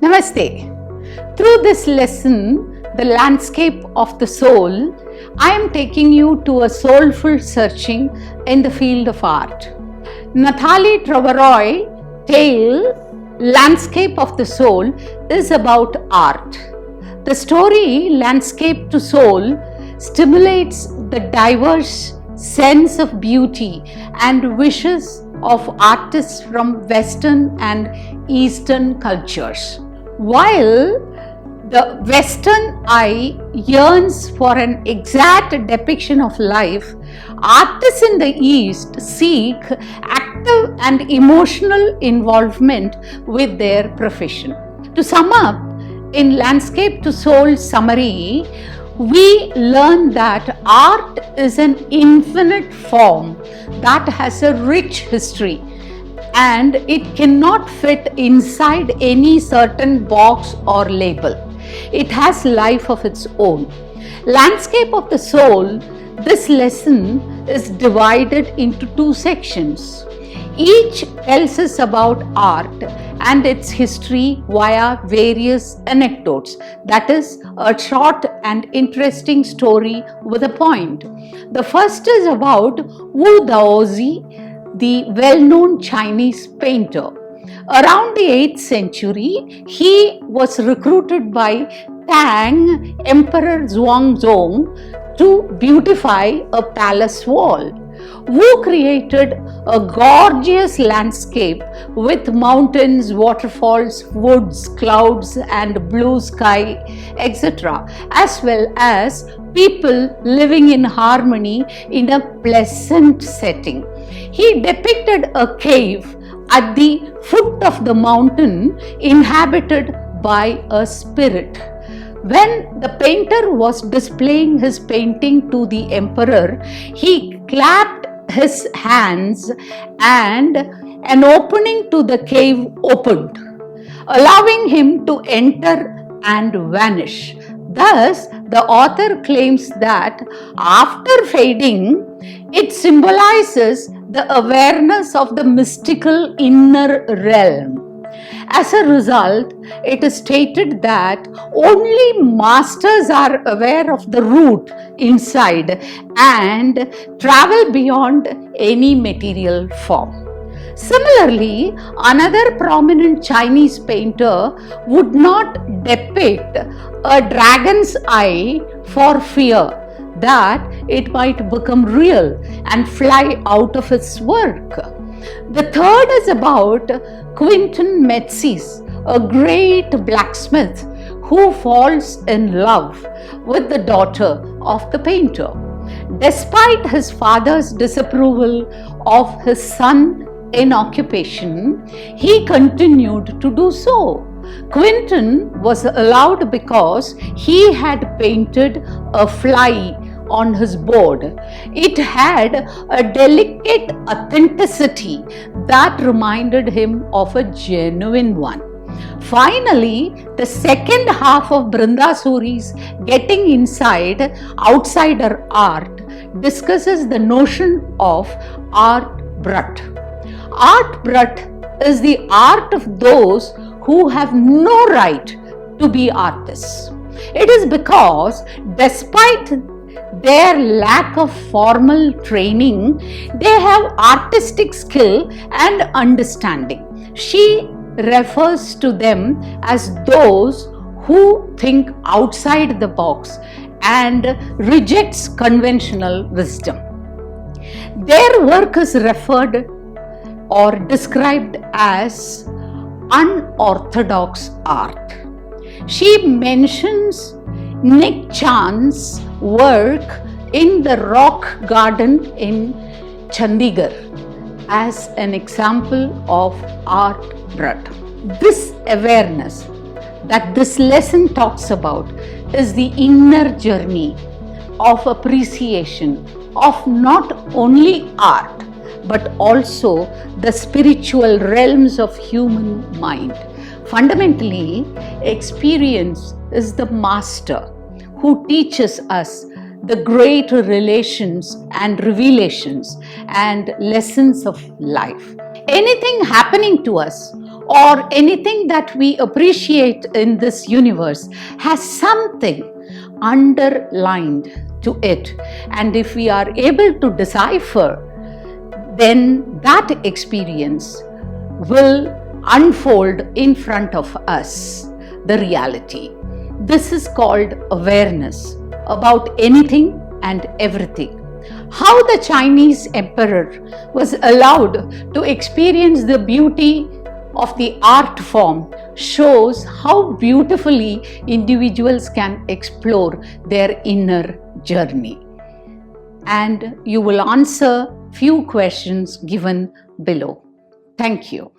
Namaste. Through this lesson, The Landscape of the Soul, I am taking you to a soulful searching in the field of art. Nathalie Trevorrow's tale, Landscape of the Soul, is about art. The story, Landscape to Soul, stimulates the diverse sense of beauty and wishes of artists from Western and Eastern cultures. While the Western eye yearns for an exact depiction of life, artists in the East seek active and emotional involvement with their profession. To sum up, in Landscape to Soul summary, we learn that art is an infinite form that has a rich history, and it cannot fit inside any certain box or label. It has life of its own. Landscape of the Soul, this lesson is divided into two sections. Each tells us about art and its history via various anecdotes, that is, a short and interesting story with a point. The first is about Wu Daozi, the well-known Chinese painter. Around the 8th century, he was recruited by Tang Emperor Zhuangzong to beautify a palace wall. Wu created a gorgeous landscape with mountains, waterfalls, woods, clouds, and blue sky, etc., as well as people living in harmony in a pleasant setting. He depicted a cave at the foot of the mountain inhabited by a spirit. When the painter was displaying his painting to the emperor, he clapped his hands and an opening to the cave opened, allowing him to enter and vanish. Thus, the author claims that after fading, it symbolizes the awareness of the mystical inner realm. As a result, it is stated that only masters are aware of the root inside and travel beyond any material form. Similarly, another prominent Chinese painter would not depict a dragon's eye for fear that it might become real and fly out of his work. The third is about Quentin Metzys, a great blacksmith who falls in love with the daughter of the painter. Despite his father's disapproval of his son in occupation, he continued to do so. Quentin was allowed because he had painted a fly on his board. It had a delicate authenticity that reminded him of a genuine one. Finally, the second half of Brinda Suri's Getting Inside Outsider Art discusses the notion of art brat. Art brat is the art of those who have no right to be artists. It is because despite their lack of formal training, they have artistic skill and understanding. She refers to them as those who think outside the box and rejects conventional wisdom. Their work is referred or described as unorthodox art. She mentions Nick Chand's work in the Rock Garden in Chandigarh as an example of art brat. This awareness that this lesson talks about is the inner journey of appreciation of not only art but also the spiritual realms of human mind. Fundamentally, experience is the master who teaches us the great relations and revelations and lessons of life. Anything happening to us or anything that we appreciate in this universe has something underlined to it. And if we are able to decipher, then that experience will unfold in front of us, the reality. This is called awareness about anything and everything. How the Chinese emperor was allowed to experience the beauty of the art form shows how beautifully individuals can explore their inner journey. And you will answer few questions given below. Thank you.